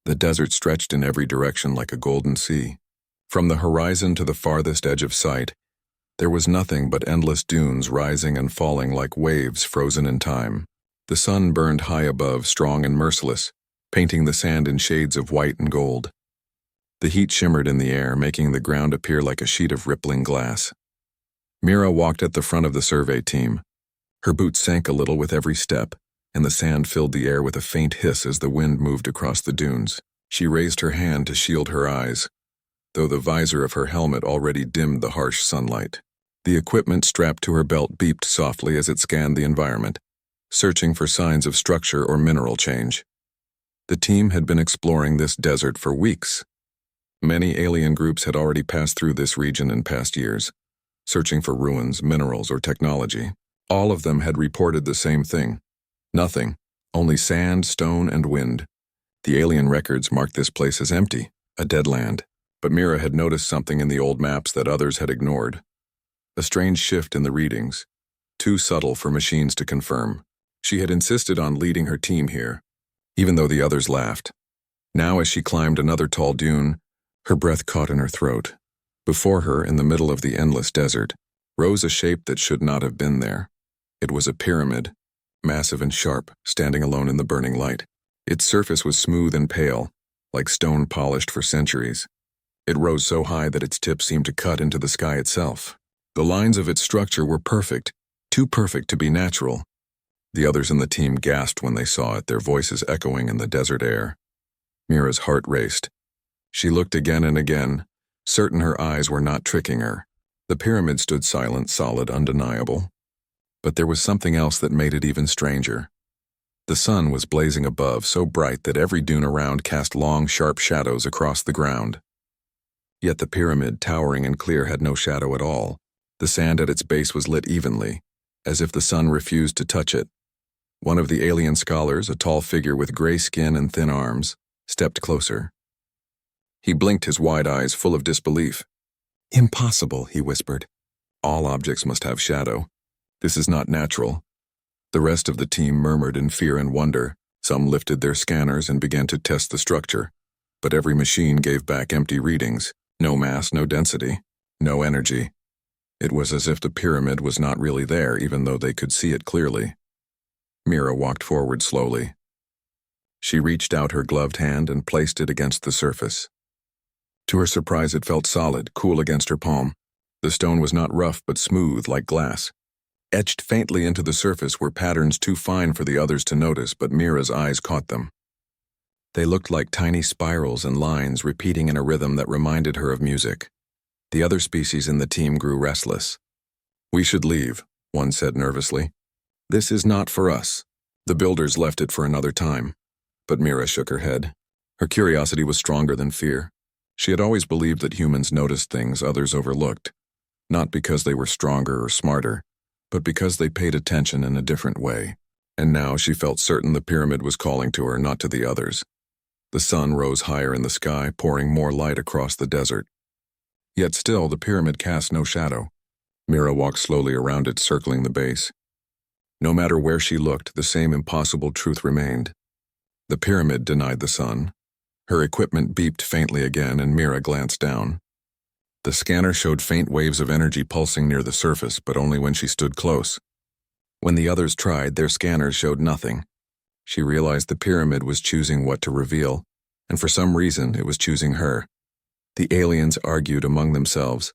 The desert stretched in every direction like a golden sea. From the horizon to the farthest edge of sight, there was nothing but endless dunes rising and falling like waves frozen in time. The sun burned high above, strong and merciless, painting the sand in shades of white and gold. The heat shimmered in the air, making the ground appear like a sheet of rippling glass. Mira walked at the front of the survey team. Her boots sank a little with every step, and the sand filled the air with a faint hiss as the wind moved across the dunes. She raised her hand to shield her eyes, though the visor of her helmet already dimmed the harsh sunlight. The equipment strapped to her belt beeped softly as it scanned the environment, searching for signs of structure or mineral change. The team had been exploring this desert for weeks. Many alien groups had already passed through this region in past years, searching for ruins, minerals, or technology. All of them had reported the same thing. Nothing, only sand, stone, and wind. The alien records marked this place as empty, a dead land. But Mira had noticed something in the old maps that others had ignored. A strange shift in the readings, too subtle for machines to confirm. She had insisted on leading her team here, even though the others laughed. Now, as she climbed another tall dune, her breath caught in her throat. Before her, in the middle of the endless desert, rose a shape that should not have been there. It was a pyramid, massive and sharp, standing alone in the burning light. Its surface was smooth and pale, like stone polished for centuries. It rose so high that its tip seemed to cut into the sky itself. The lines of its structure were perfect, too perfect to be natural. The others in the team gasped when they saw it, their voices echoing in the desert air. Mira's heart raced. She looked again and again, certain her eyes were not tricking her. The pyramid stood silent, solid, undeniable. But there was something else that made it even stranger. The sun was blazing above, so bright that every dune around cast long, sharp shadows across the ground. Yet the pyramid, towering and clear, had no shadow at all. The sand at its base was lit evenly, as if the sun refused to touch it. One of the alien scholars, a tall figure with gray skin and thin arms, stepped closer. He blinked, his wide eyes full of disbelief. "Impossible," he whispered. "All objects must have shadow. This is not natural." The rest of the team murmured in fear and wonder. Some lifted their scanners and began to test the structure, but every machine gave back empty readings. No mass, no density, no energy. It was as if the pyramid was not really there, even though they could see it clearly. Mira walked forward slowly. She reached out her gloved hand and placed it against the surface. To her surprise, it felt solid, cool against her palm. The stone was not rough but smooth like glass. Etched faintly into the surface were patterns too fine for the others to notice, but Mira's eyes caught them. They looked like tiny spirals and lines repeating in a rhythm that reminded her of music. The other species in the team grew restless. "We should leave," one said nervously. "This is not for us. The builders left it for another time." But Mira shook her head. Her curiosity was stronger than fear. She had always believed that humans noticed things others overlooked, not because they were stronger or smarter, but because they paid attention in a different way. And now she felt certain the pyramid was calling to her, not to the others. The sun rose higher in the sky, pouring more light across the desert. Yet still, the pyramid cast no shadow. Mira walked slowly around it, circling the base. No matter where she looked, the same impossible truth remained. The pyramid denied the sun. Her equipment beeped faintly again, and Mira glanced down. The scanner showed faint waves of energy pulsing near the surface, but only when she stood close. When the others tried, their scanners showed nothing. She realized the pyramid was choosing what to reveal, and for some reason it was choosing her. The aliens argued among themselves.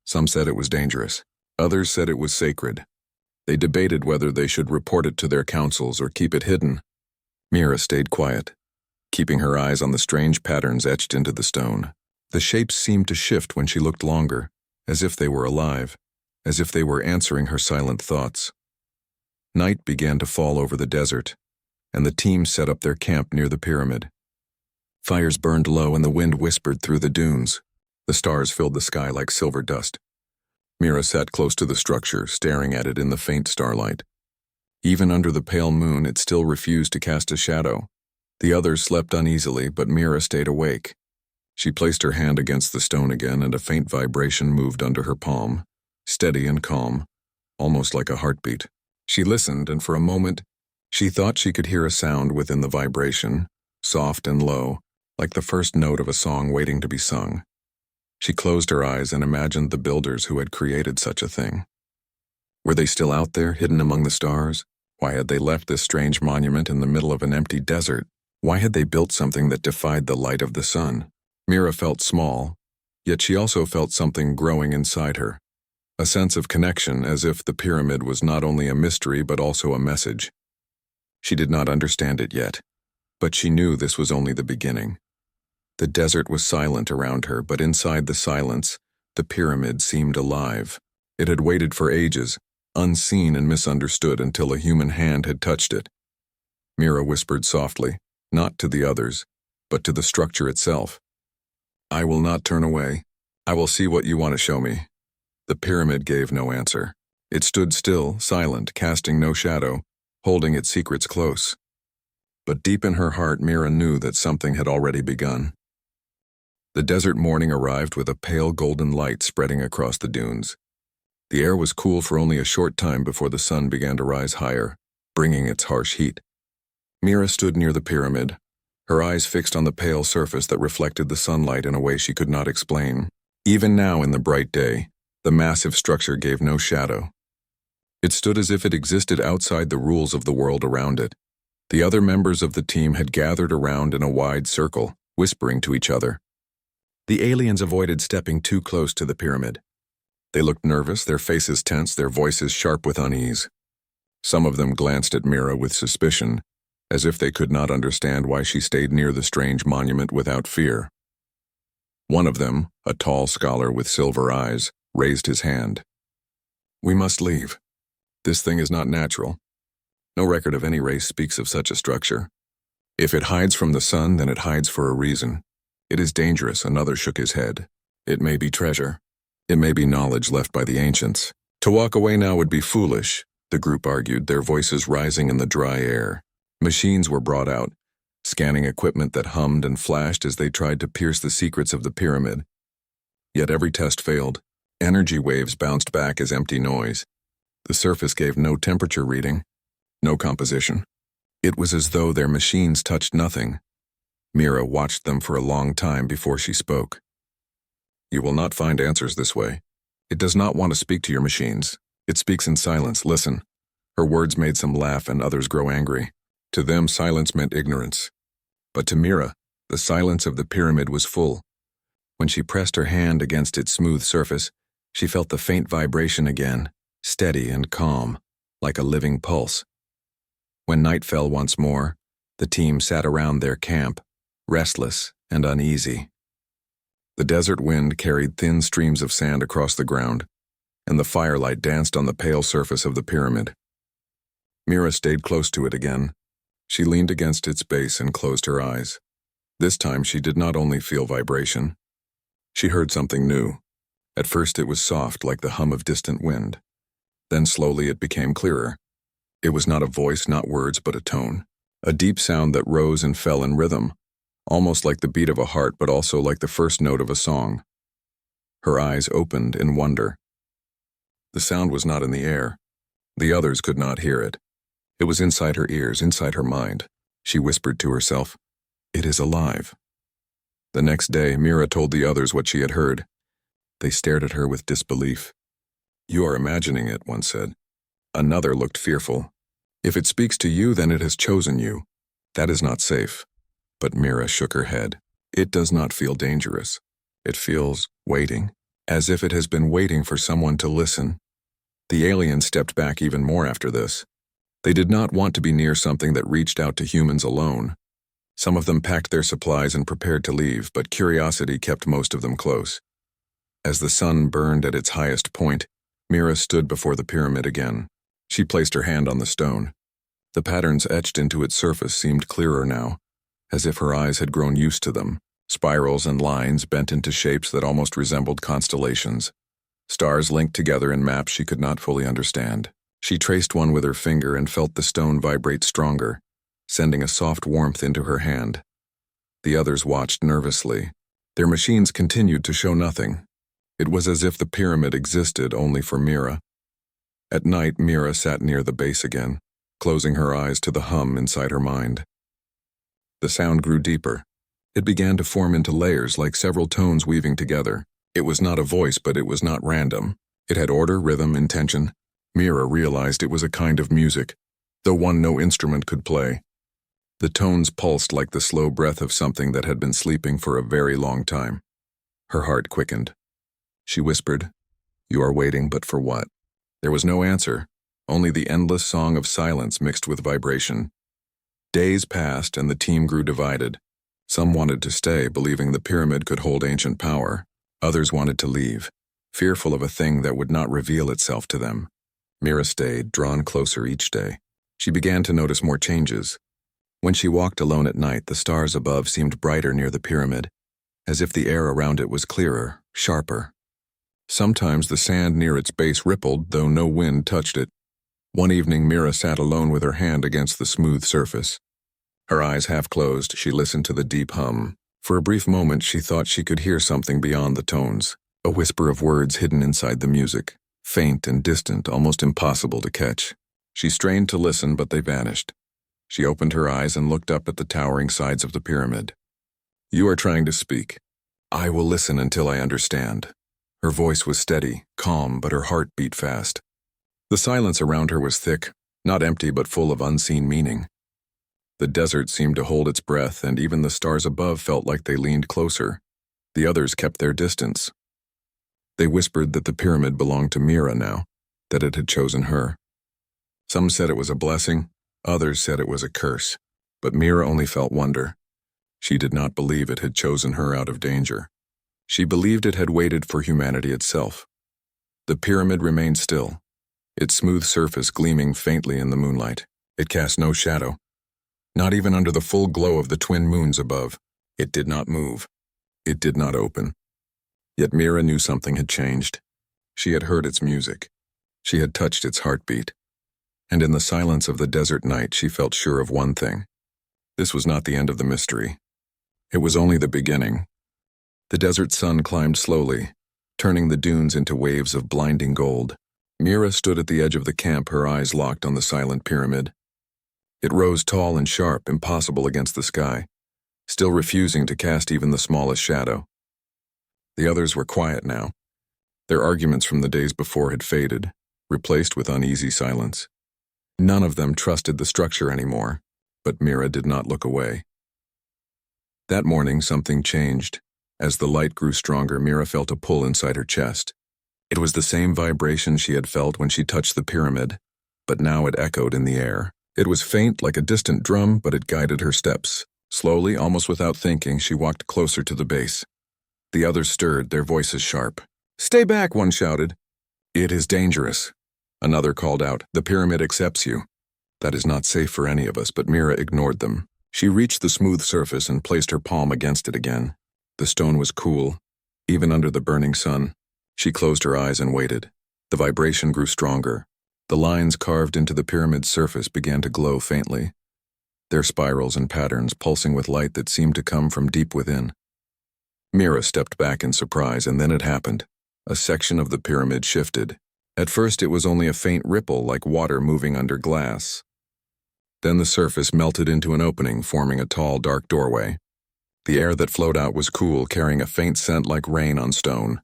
Some said it was dangerous. Others said it was sacred. They debated whether they should report it to their councils or keep it hidden. Mira stayed quiet, keeping her eyes on the strange patterns etched into the stone. The shapes seemed to shift when she looked longer, as if they were alive, as if they were answering her silent thoughts. Night began to fall over the desert, and the team set up their camp near the pyramid. Fires burned low and the wind whispered through the dunes. The stars filled the sky like silver dust. Mira sat close to the structure, staring at it in the faint starlight. Even under the pale moon, it still refused to cast a shadow. The others slept uneasily, but Mira stayed awake. She placed her hand against the stone again, and a faint vibration moved under her palm, steady and calm, almost like a heartbeat. She listened, and for a moment, she thought she could hear a sound within the vibration, soft and low, like the first note of a song waiting to be sung. She closed her eyes and imagined the builders who had created such a thing. Were they still out there, hidden among the stars? Why had they left this strange monument in the middle of an empty desert? Why had they built something that defied the light of the sun? Mira felt small, yet she also felt something growing inside her. A sense of connection, as if the pyramid was not only a mystery but also a message. She did not understand it yet, but she knew this was only the beginning. The desert was silent around her, but inside the silence, the pyramid seemed alive. It had waited for ages, unseen and misunderstood until a human hand had touched it. Mira whispered softly, not to the others, but to the structure itself. "I will not turn away. I will see what you want to show me." The pyramid gave no answer. It stood still, silent, casting no shadow, holding its secrets close. But deep in her heart, Mira knew that something had already begun. The desert morning arrived with a pale golden light spreading across the dunes. The air was cool for only a short time before the sun began to rise higher, bringing its harsh heat. Mira stood near the pyramid, her eyes fixed on the pale surface that reflected the sunlight in a way she could not explain. Even now in the bright day, the massive structure gave no shadow. It stood as if it existed outside the rules of the world around it. The other members of the team had gathered around in a wide circle, whispering to each other. The aliens avoided stepping too close to the pyramid. They looked nervous, their faces tense, their voices sharp with unease. Some of them glanced at Mira with suspicion, as if they could not understand why she stayed near the strange monument without fear. One of them, a tall scholar with silver eyes, raised his hand. "We must leave. This thing is not natural. No record of any race speaks of such a structure. If it hides from the sun, then it hides for a reason. It is dangerous," another shook his head. "It may be treasure. It may be knowledge left by the ancients. To walk away now would be foolish," the group argued, their voices rising in the dry air. Machines were brought out, scanning equipment that hummed and flashed as they tried to pierce the secrets of the pyramid. Yet every test failed. Energy waves bounced back as empty noise. The surface gave no temperature reading, no composition. It was as though their machines touched nothing. Mira watched them for a long time before she spoke. "You will not find answers this way. It does not want to speak to your machines. It speaks in silence. Listen." Her words made some laugh and others grow angry. To them, silence meant ignorance. But to Mira, the silence of the pyramid was full. When she pressed her hand against its smooth surface, she felt the faint vibration again, steady and calm, like a living pulse. When night fell once more, the team sat around their camp, restless and uneasy. The desert wind carried thin streams of sand across the ground, and the firelight danced on the pale surface of the pyramid. Mira stayed close to it again. She leaned against its base and closed her eyes. This time she did not only feel vibration. She heard something new. At first it was soft, like the hum of distant wind. Then slowly it became clearer. It was not a voice, not words, but a tone. A deep sound that rose and fell in rhythm, almost like the beat of a heart, but also like the first note of a song. Her eyes opened in wonder. The sound was not in the air. The others could not hear it. It was inside her ears, inside her mind. She whispered to herself, "It is alive." The next day, Mira told the others what she had heard. They stared at her with disbelief. "You are imagining it," one said. Another looked fearful. "If it speaks to you, then it has chosen you. That is not safe." But Mira shook her head. "It does not feel dangerous. It feels waiting, as if it has been waiting for someone to listen." The aliens stepped back even more after this. They did not want to be near something that reached out to humans alone. Some of them packed their supplies and prepared to leave, but curiosity kept most of them close. As the sun burned at its highest point, Mira stood before the pyramid again. She placed her hand on the stone. The patterns etched into its surface seemed clearer now, as if her eyes had grown used to them. Spirals and lines bent into shapes that almost resembled constellations. Stars linked together in maps she could not fully understand. She traced one with her finger and felt the stone vibrate stronger, sending a soft warmth into her hand. The others watched nervously. Their machines continued to show nothing. It was as if the pyramid existed only for Mira. At night, Mira sat near the base again, closing her eyes to the hum inside her mind. The sound grew deeper. It began to form into layers like several tones weaving together. It was not a voice, but it was not random. It had order, rhythm, intention. Mira realized it was a kind of music, though one no instrument could play. The tones pulsed like the slow breath of something that had been sleeping for a very long time. Her heart quickened. She whispered, "You are waiting, but for what?" There was no answer, only the endless song of silence mixed with vibration. Days passed and the team grew divided. Some wanted to stay, believing the pyramid could hold ancient power. Others wanted to leave, fearful of a thing that would not reveal itself to them. Mira stayed, drawn closer each day. She began to notice more changes. When she walked alone at night, the stars above seemed brighter near the pyramid, as if the air around it was clearer, sharper. Sometimes the sand near its base rippled, though no wind touched it. One evening, Mira sat alone with her hand against the smooth surface. Her eyes half closed, she listened to the deep hum. For a brief moment, she thought she could hear something beyond the tones, a whisper of words hidden inside the music, faint and distant, almost impossible to catch. She strained to listen, but they vanished. She opened her eyes and looked up at the towering sides of the pyramid. "You are trying to speak. I will listen until I understand." Her voice was steady, calm, but her heart beat fast. The silence around her was thick, not empty but full of unseen meaning. The desert seemed to hold its breath, and even the stars above felt like they leaned closer. The others kept their distance. They whispered that the pyramid belonged to Mira now, that it had chosen her. Some said it was a blessing, others said it was a curse, but Mira only felt wonder. She did not believe it had chosen her out of danger. She believed it had waited for humanity itself. The pyramid remained still, its smooth surface gleaming faintly in the moonlight. It cast no shadow. Not even under the full glow of the twin moons above. It did not move. It did not open. Yet Mira knew something had changed. She had heard its music. She had touched its heartbeat. And in the silence of the desert night, she felt sure of one thing. This was not the end of the mystery. It was only the beginning. The desert sun climbed slowly, turning the dunes into waves of blinding gold. Mira stood at the edge of the camp, her eyes locked on the silent pyramid. It rose tall and sharp, impossible against the sky, still refusing to cast even the smallest shadow. The others were quiet now. Their arguments from the days before had faded, replaced with uneasy silence. None of them trusted the structure anymore, but Mira did not look away. That morning, something changed. As the light grew stronger, Mira felt a pull inside her chest. It was the same vibration she had felt when she touched the pyramid, but now it echoed in the air. It was faint like a distant drum, but it guided her steps. Slowly, almost without thinking, she walked closer to the base. The others stirred, their voices sharp. "Stay back," one shouted. "It is dangerous." Another called out, "The pyramid accepts you." That is not safe for any of us, but Mira ignored them. She reached the smooth surface and placed her palm against it again. The stone was cool, even under the burning sun. She closed her eyes and waited. The vibration grew stronger. The lines carved into the pyramid's surface began to glow faintly, their spirals and patterns pulsing with light that seemed to come from deep within. Mira stepped back in surprise, and then it happened. A section of the pyramid shifted. At first it was only a faint ripple like water moving under glass. Then the surface melted into an opening, forming a tall, dark doorway. The air that flowed out was cool, carrying a faint scent like rain on stone.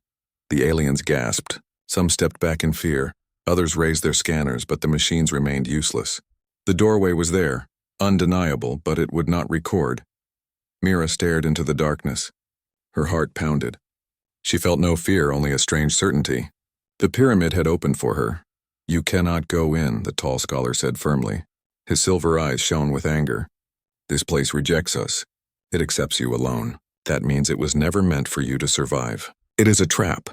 The aliens gasped. Some stepped back in fear. Others raised their scanners, but the machines remained useless. The doorway was there, undeniable, but it would not record. Mira stared into the darkness. Her heart pounded. She felt no fear, only a strange certainty. The pyramid had opened for her. "You cannot go in," the tall scholar said firmly. His silver eyes shone with anger. "This place rejects us. It accepts you alone. That means it was never meant for you to survive. It is a trap."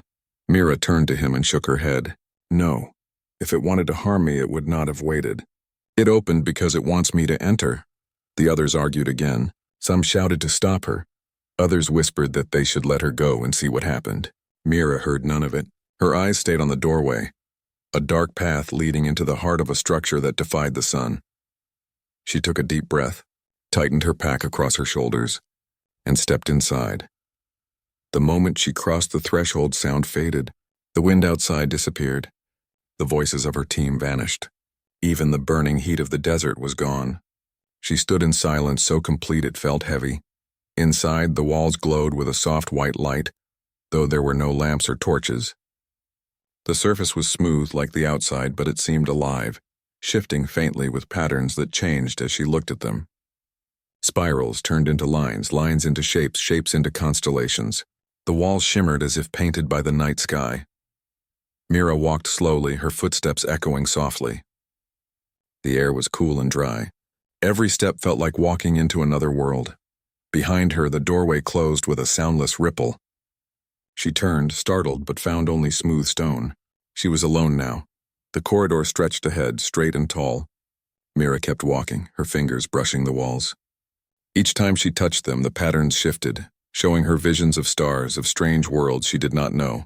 Mira turned to him and shook her head. "No. If it wanted to harm me, it would not have waited. It opened because it wants me to enter." The others argued again. Some shouted to stop her. Others whispered that they should let her go and see what happened. Mira heard none of it. Her eyes stayed on the doorway, a dark path leading into the heart of a structure that defied the sun. She took a deep breath, tightened her pack across her shoulders, and stepped inside. The moment she crossed the threshold, sound faded. The wind outside disappeared. The voices of her team vanished. Even the burning heat of the desert was gone. She stood in silence so complete it felt heavy. Inside, the walls glowed with a soft white light, though there were no lamps or torches. The surface was smooth like the outside, but it seemed alive, shifting faintly with patterns that changed as she looked at them. Spirals turned into lines, lines into shapes, shapes into constellations. The walls shimmered as if painted by the night sky. Mira walked slowly, her footsteps echoing softly. The air was cool and dry. Every step felt like walking into another world. Behind her, the doorway closed with a soundless ripple. She turned, startled, but found only smooth stone. She was alone now. The corridor stretched ahead, straight and tall. Mira kept walking, her fingers brushing the walls. Each time she touched them, the patterns shifted, showing her visions of stars, of strange worlds she did not know.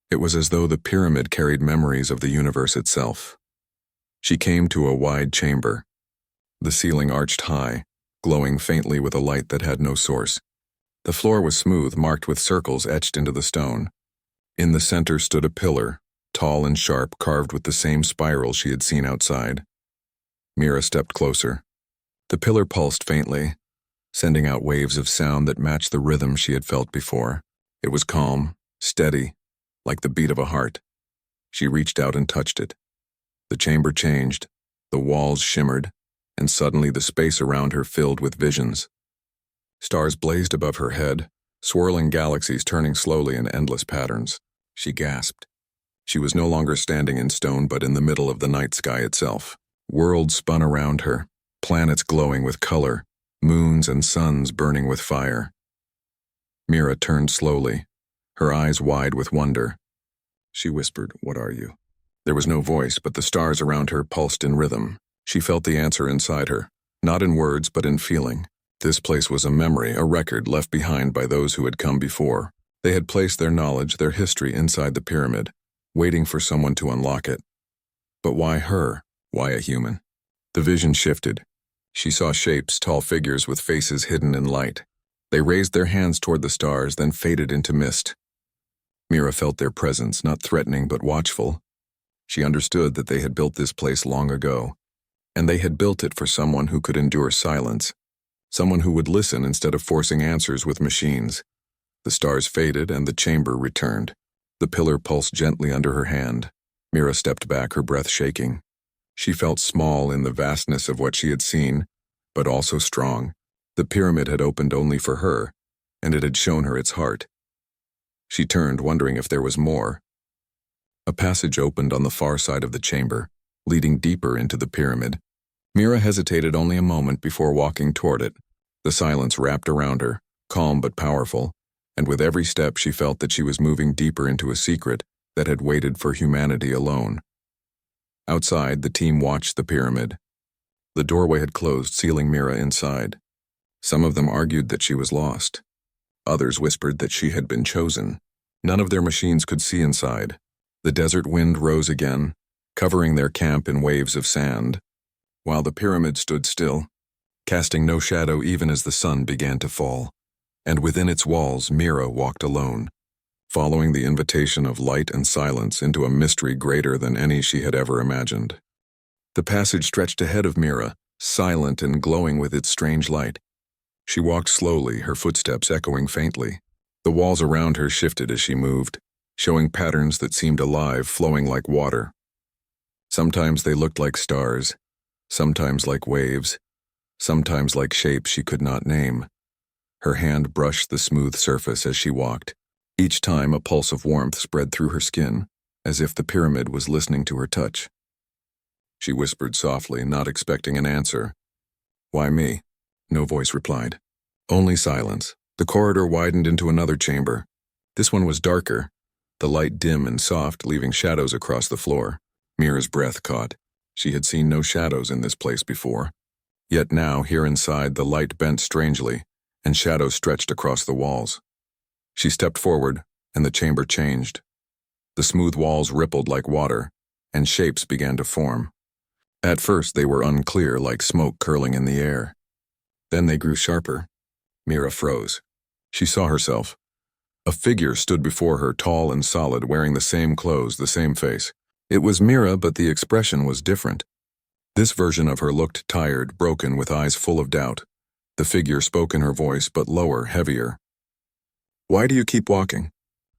It was as though the pyramid carried memories of the universe itself. She came to a wide chamber. The ceiling arched high, glowing faintly with a light that had no source. The floor was smooth, marked with circles etched into the stone. In the center stood a pillar, tall and sharp, carved with the same spiral she had seen outside. Mira stepped closer. The pillar pulsed faintly, sending out waves of sound that matched the rhythm she had felt before. It was calm, steady, like the beat of a heart. She reached out and touched it. The chamber changed, the walls shimmered, and suddenly the space around her filled with visions. Stars blazed above her head, swirling galaxies turning slowly in endless patterns. She gasped. She was no longer standing in stone, but in the middle of the night sky itself. Worlds spun around her, planets glowing with color, moons and suns burning with fire. Mira turned slowly, her eyes wide with wonder. She whispered, "What are you?" There was no voice, but the stars around her pulsed in rhythm. She felt the answer inside her, not in words but in feeling. This place was a memory, a record left behind by those who had come before. They had placed their knowledge, their history inside the pyramid, waiting for someone to unlock it. But why her? Why a human? The vision shifted. She saw shapes, tall figures with faces hidden in light. They raised their hands toward the stars, then faded into mist. Mira felt their presence, not threatening but watchful. She understood that they had built this place long ago, and they had built it for someone who could endure silence, someone who would listen instead of forcing answers with machines. The stars faded and the chamber returned. The pillar pulsed gently under her hand. Mira stepped back, her breath shaking. She felt small in the vastness of what she had seen, but also strong. The pyramid had opened only for her, and it had shown her its heart. She turned, wondering if there was more. A passage opened on the far side of the chamber, leading deeper into the pyramid. Mira hesitated only a moment before walking toward it. The silence wrapped around her, calm but powerful, and with every step she felt that she was moving deeper into a secret that had waited for humanity alone. Outside, the team watched the pyramid. The doorway had closed, sealing Mira inside. Some of them argued that she was lost. Others whispered that she had been chosen. None of their machines could see inside. The desert wind rose again, covering their camp in waves of sand, while the pyramid stood still, casting no shadow even as the sun began to fall. And within its walls, Mira walked alone, following the invitation of light and silence into a mystery greater than any she had ever imagined. The passage stretched ahead of Mira, silent and glowing with its strange light. She walked slowly, her footsteps echoing faintly. The walls around her shifted as she moved, showing patterns that seemed alive, flowing like water. Sometimes they looked like stars, sometimes like waves, sometimes like shapes she could not name. Her hand brushed the smooth surface as she walked. Each time a pulse of warmth spread through her skin, as if the pyramid was listening to her touch. She whispered softly, not expecting an answer. "Why me?" No voice replied. Only silence. The corridor widened into another chamber. This one was darker, the light dim and soft, leaving shadows across the floor. Mira's breath caught. She had seen no shadows in this place before. Yet now, here inside, the light bent strangely, and shadows stretched across the walls. She stepped forward, and the chamber changed. The smooth walls rippled like water, and shapes began to form. At first they were unclear, like smoke curling in the air. Then they grew sharper. Mira froze. She saw herself. A figure stood before her, tall and solid, wearing the same clothes, the same face. It was Mira, but the expression was different. This version of her looked tired, broken, with eyes full of doubt. The figure spoke in her voice, but lower, heavier. Why do you keep walking?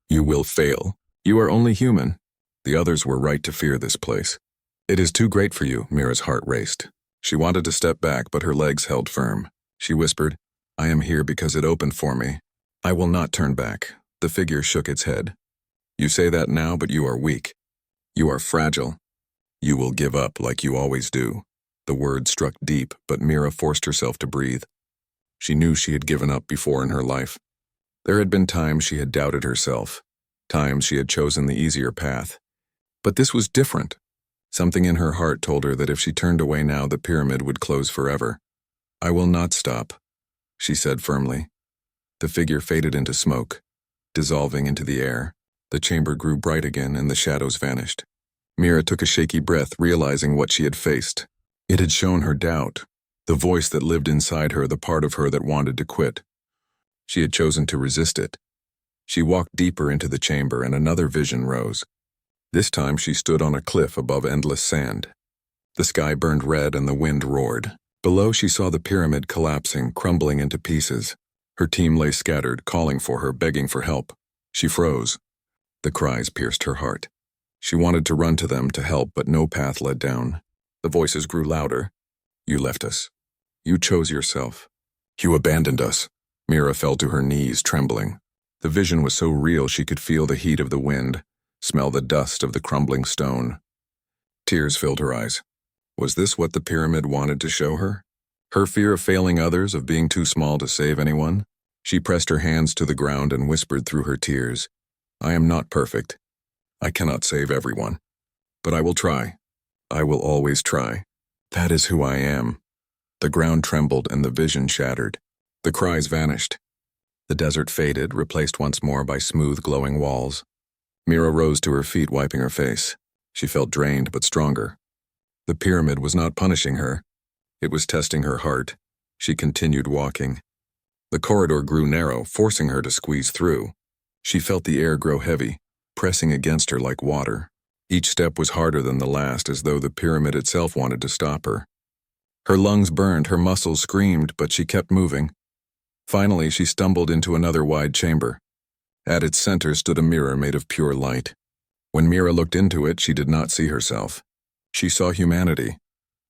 You will fail. You are only human. The others were right to fear this place. It is too great for you, Mira's heart raced. She wanted to step back, but her legs held firm. She whispered, I am here because it opened for me. I will not turn back. The figure shook its head. You say that now, but you are weak. You are fragile. You will give up like you always do. The words struck deep, but Mira forced herself to breathe. She knew she had given up before in her life. There had been times she had doubted herself, times she had chosen the easier path. But this was different. Something in her heart told her that if she turned away now, the pyramid would close forever. I will not stop, she said firmly. The figure faded into smoke, dissolving into the air. The chamber grew bright again and the shadows vanished. Mira took a shaky breath, realizing what she had faced. It had shown her doubt, the voice that lived inside her, the part of her that wanted to quit. She had chosen to resist it. She walked deeper into the chamber and another vision rose. This time she stood on a cliff above endless sand. The sky burned red and the wind roared. Below she saw the pyramid collapsing, crumbling into pieces. Her team lay scattered, calling for her, begging for help. She froze. The cries pierced her heart. She wanted to run to them to help, but no path led down. The voices grew louder. You left us. You chose yourself. You abandoned us. Mira fell to her knees, trembling. The vision was so real she could feel the heat of the wind, smell the dust of the crumbling stone. Tears filled her eyes. Was this what the pyramid wanted to show her? Her fear of failing others, of being too small to save anyone? She pressed her hands to the ground and whispered through her tears, I am not perfect. I cannot save everyone. But I will try. I will always try. That is who I am. The ground trembled and the vision shattered. The cries vanished. The desert faded, replaced once more by smooth, glowing walls. Mira rose to her feet, wiping her face. She felt drained but stronger. The pyramid was not punishing her. It was testing her heart. She continued walking. The corridor grew narrow, forcing her to squeeze through. She felt the air grow heavy, pressing against her like water. Each step was harder than the last, as though the pyramid itself wanted to stop her. Her lungs burned, her muscles screamed, but she kept moving. Finally, she stumbled into another wide chamber. At its center stood a mirror made of pure light. When Mira looked into it, she did not see herself. She saw humanity.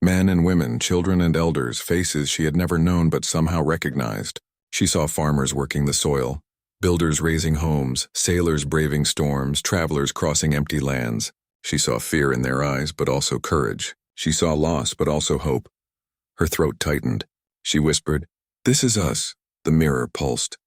Men and women, children and elders, faces she had never known but somehow recognized. She saw farmers working the soil, builders raising homes, sailors braving storms, travelers crossing empty lands. She saw fear in their eyes, but also courage. She saw loss, but also hope. Her throat tightened. She whispered, This is us. The mirror pulsed.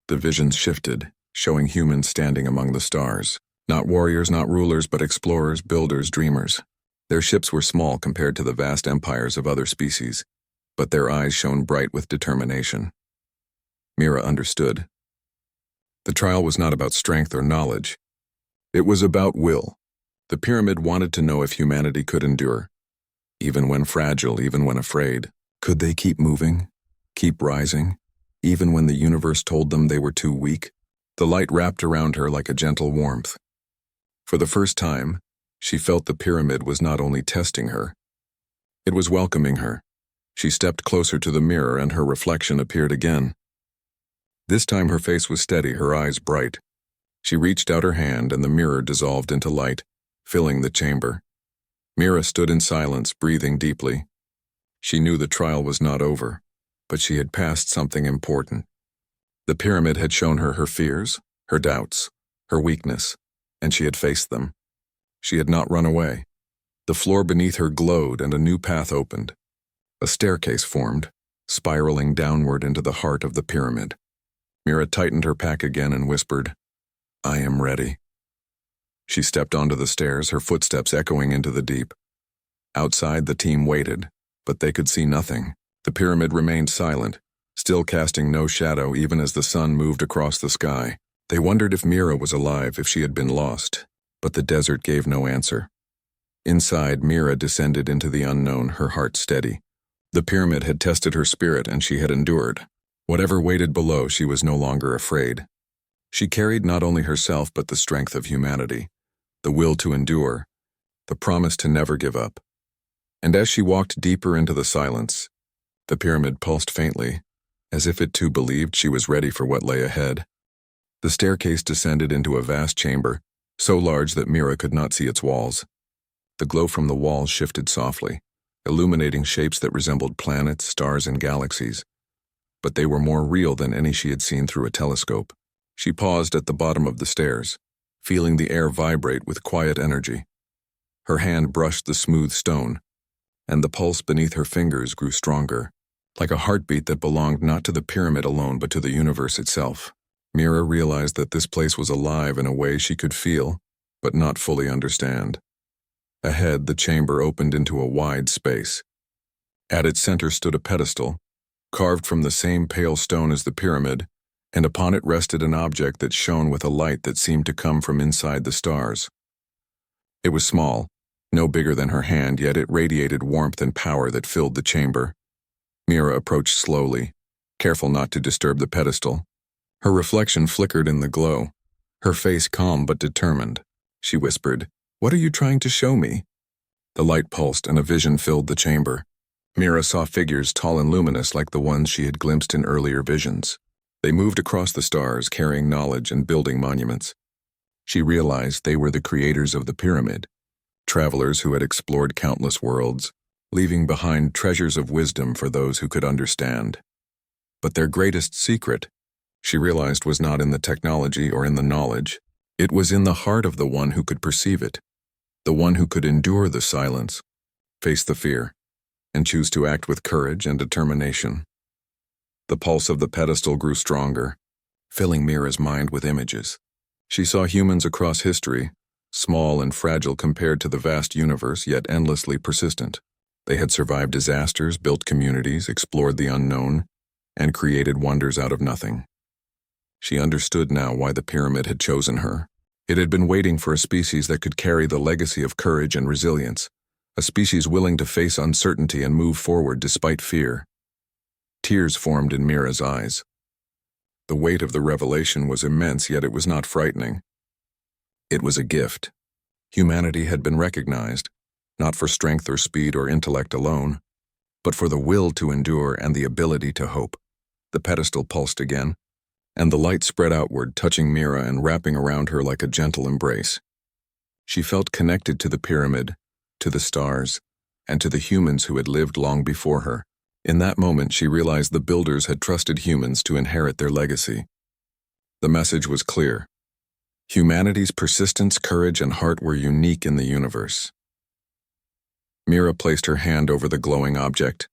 The visions shifted, showing humans standing among the stars. Not warriors, not rulers, but explorers, builders, dreamers. Their ships were small compared to the vast empires of other species, but their eyes shone bright with determination. Mira understood. The trial was not about strength or knowledge. It was about will. The pyramid wanted to know if humanity could endure. Even when fragile, even when afraid. Could they keep moving? Keep rising? Even when the universe told them they were too weak? The light wrapped around her like a gentle warmth. For the first time, she felt the pyramid was not only testing her. It was welcoming her. She stepped closer to the mirror and her reflection appeared again. This time her face was steady, her eyes bright. She reached out her hand and the mirror dissolved into light, filling the chamber. Mira stood in silence, breathing deeply. She knew the trial was not over, but she had passed something important. The pyramid had shown her her fears, her doubts, her weakness, and she had faced them. She had not run away. The floor beneath her glowed and a new path opened. A staircase formed, spiraling downward into the heart of the pyramid. Mira tightened her pack again and whispered, I am ready. She stepped onto the stairs, her footsteps echoing into the deep. Outside, the team waited, but they could see nothing. The pyramid remained silent, still casting no shadow even as the sun moved across the sky. They wondered if Mira was alive, if she had been lost, but the desert gave no answer. Inside, Mira descended into the unknown, her heart steady. The pyramid had tested her spirit and she had endured. Whatever waited below, she was no longer afraid. She carried not only herself but the strength of humanity, the will to endure, the promise to never give up. And as she walked deeper into the silence, the pyramid pulsed faintly, as if it too believed she was ready for what lay ahead. The staircase descended into a vast chamber, so large that Mira could not see its walls. The glow from the walls shifted softly, illuminating shapes that resembled planets, stars, and galaxies. But they were more real than any she had seen through a telescope. She paused at the bottom of the stairs, feeling the air vibrate with quiet energy. Her hand brushed the smooth stone, and the pulse beneath her fingers grew stronger, like a heartbeat that belonged not to the pyramid alone but to the universe itself. Mira realized that this place was alive in a way she could feel, but not fully understand. Ahead, the chamber opened into a wide space. At its center stood a pedestal, carved from the same pale stone as the pyramid, and upon it rested an object that shone with a light that seemed to come from inside the stars. It was small, no bigger than her hand, yet it radiated warmth and power that filled the chamber. Mira approached slowly, careful not to disturb the pedestal. Her reflection flickered in the glow, her face calm but determined. She whispered, "What are you trying to show me?" The light pulsed and a vision filled the chamber. Mira saw figures tall and luminous like the ones she had glimpsed in earlier visions. They moved across the stars, carrying knowledge and building monuments. She realized they were the creators of the pyramid, travelers who had explored countless worlds, leaving behind treasures of wisdom for those who could understand. But their greatest secret, she realized, was not in the technology or in the knowledge. It was in the heart of the one who could perceive it, the one who could endure the silence, face the fear, and choose to act with courage and determination. The pulse of the pedestal grew stronger, filling Mira's mind with images. She saw humans across history, small and fragile compared to the vast universe, yet endlessly persistent. They had survived disasters, built communities, explored the unknown, and created wonders out of nothing. She understood now why the pyramid had chosen her. It had been waiting for a species that could carry the legacy of courage and resilience, a species willing to face uncertainty and move forward despite fear. Tears formed in Mira's eyes. The weight of the revelation was immense, yet it was not frightening. It was a gift. Humanity had been recognized, not for strength or speed or intellect alone, but for the will to endure and the ability to hope. The pedestal pulsed again, and the light spread outward, touching Mira and wrapping around her like a gentle embrace. She felt connected to the pyramid, to the stars, and to the humans who had lived long before her. In that moment, she realized the builders had trusted humans to inherit their legacy. The message was clear. Humanity's persistence, courage, and heart were unique in the universe. Mira placed her hand over the glowing object.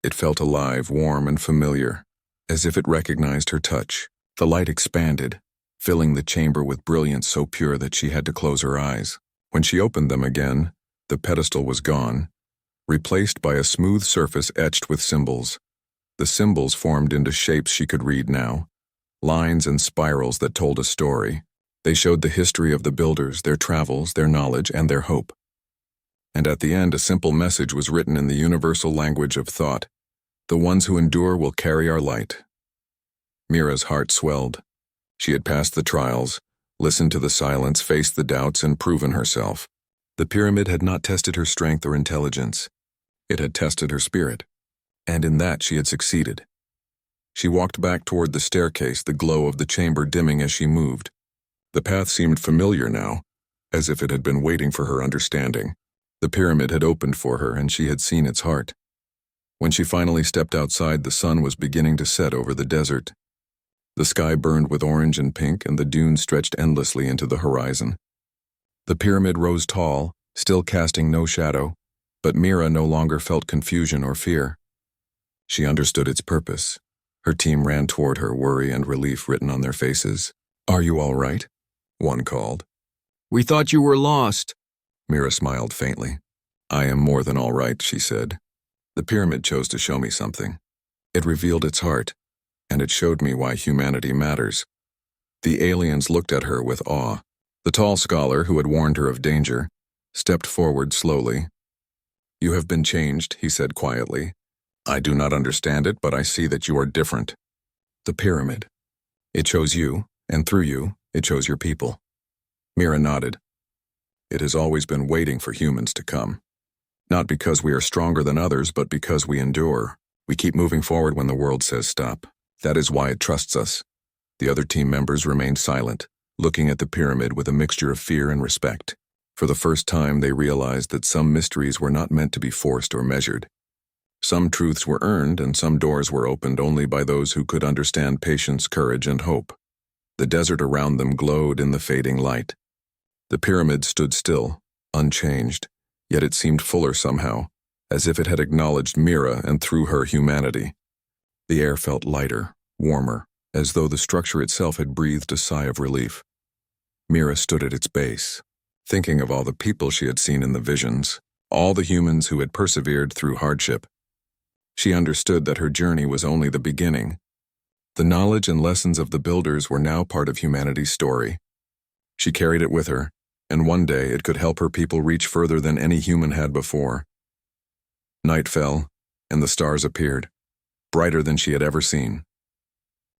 It felt alive, warm, and familiar, as if it recognized her touch. The light expanded, filling the chamber with brilliance so pure that she had to close her eyes. When she opened them again, the pedestal was gone, replaced by a smooth surface etched with symbols. The symbols formed into shapes she could read now, lines and spirals that told a story. They showed the history of the builders, their travels, their knowledge, and their hope. And at the end, a simple message was written in the universal language of thought. The ones who endure will carry our light. Mira's heart swelled. She had passed the trials, listened to the silence, faced the doubts, and proven herself. The pyramid had not tested her strength or intelligence. It had tested her spirit, and in that she had succeeded. She walked back toward the staircase, the glow of the chamber dimming as she moved. The path seemed familiar now, as if it had been waiting for her understanding. The pyramid had opened for her, and she had seen its heart. When she finally stepped outside, the sun was beginning to set over the desert. The sky burned with orange and pink, and the dunes stretched endlessly into the horizon. The pyramid rose tall, still casting no shadow, but Mira no longer felt confusion or fear. She understood its purpose. Her team ran toward her, worry and relief written on their faces. "Are you all right?" one called. "We thought you were lost." Mira smiled faintly. "I am more than all right," she said. "The pyramid chose to show me something. It revealed its heart, and it showed me why humanity matters." The aliens looked at her with awe. The tall scholar, who had warned her of danger, stepped forward slowly. "You have been changed," he said quietly. "I do not understand it, but I see that you are different. The pyramid. It chose you, and through you, it chose your people." Mira nodded. "It has always been waiting for humans to come. Not because we are stronger than others, but because we endure. We keep moving forward when the world says stop." That is why it trusts us." The other team members remained silent, looking at the pyramid with a mixture of fear and respect. For the first time, they realized that some mysteries were not meant to be forced or measured. Some truths were earned, and some doors were opened only by those who could understand patience, courage, and hope. The desert around them glowed in the fading light. The pyramid stood still, unchanged, yet it seemed fuller somehow, as if it had acknowledged Mira and through her humanity. The air felt lighter, warmer, as though the structure itself had breathed a sigh of relief. Mira stood at its base, thinking of all the people she had seen in the visions, all the humans who had persevered through hardship. She understood that her journey was only the beginning. The knowledge and lessons of the builders were now part of humanity's story. She carried it with her, and one day it could help her people reach further than any human had before. Night fell, and the stars appeared, brighter than she had ever seen.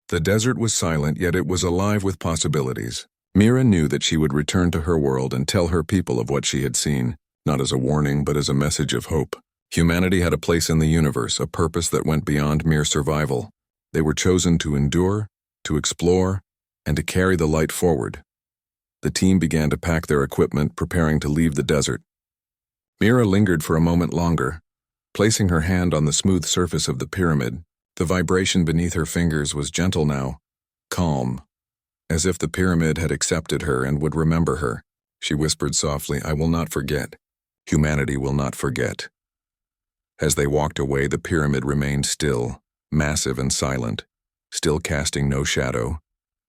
The desert was silent, yet it was alive with possibilities. Mira knew that she would return to her world and tell her people of what she had seen, not as a warning but as a message of hope. Humanity had a place in the universe, a purpose that went beyond mere survival. They were chosen to endure, to explore, and to carry the light forward. The team began to pack their equipment, preparing to leave the desert. Mira lingered for a moment longer, placing her hand on the smooth surface of the pyramid. The vibration beneath her fingers was gentle now, calm, as if the pyramid had accepted her and would remember her. She whispered softly, "I will not forget. Humanity will not forget." As they walked away, the pyramid remained still, massive and silent, still casting no shadow,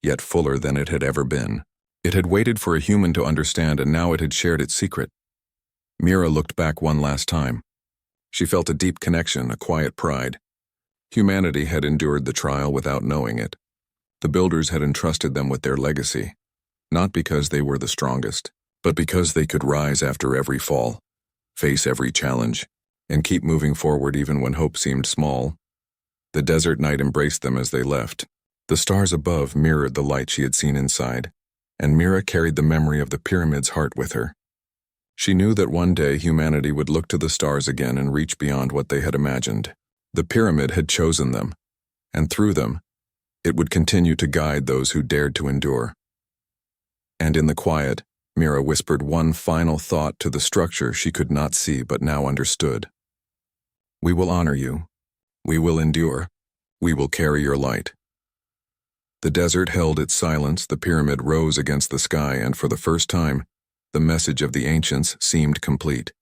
yet fuller than it had ever been. It had waited for a human to understand, and now it had shared its secret. Mira looked back one last time. She felt a deep connection, a quiet pride. Humanity had endured the trial without knowing it. The builders had entrusted them with their legacy, not because they were the strongest, but because they could rise after every fall, face every challenge, and keep moving forward even when hope seemed small. The desert night embraced them as they left. The stars above mirrored the light she had seen inside, and Mira carried the memory of the pyramid's heart with her. She knew that one day humanity would look to the stars again and reach beyond what they had imagined. The pyramid had chosen them, and through them, it would continue to guide those who dared to endure. And in the quiet, Mira whispered one final thought to the structure she could not see but now understood. "We will honor you. We will endure. We will carry your light." The desert held its silence, the pyramid rose against the sky, and for the first time, the message of the ancients seemed complete.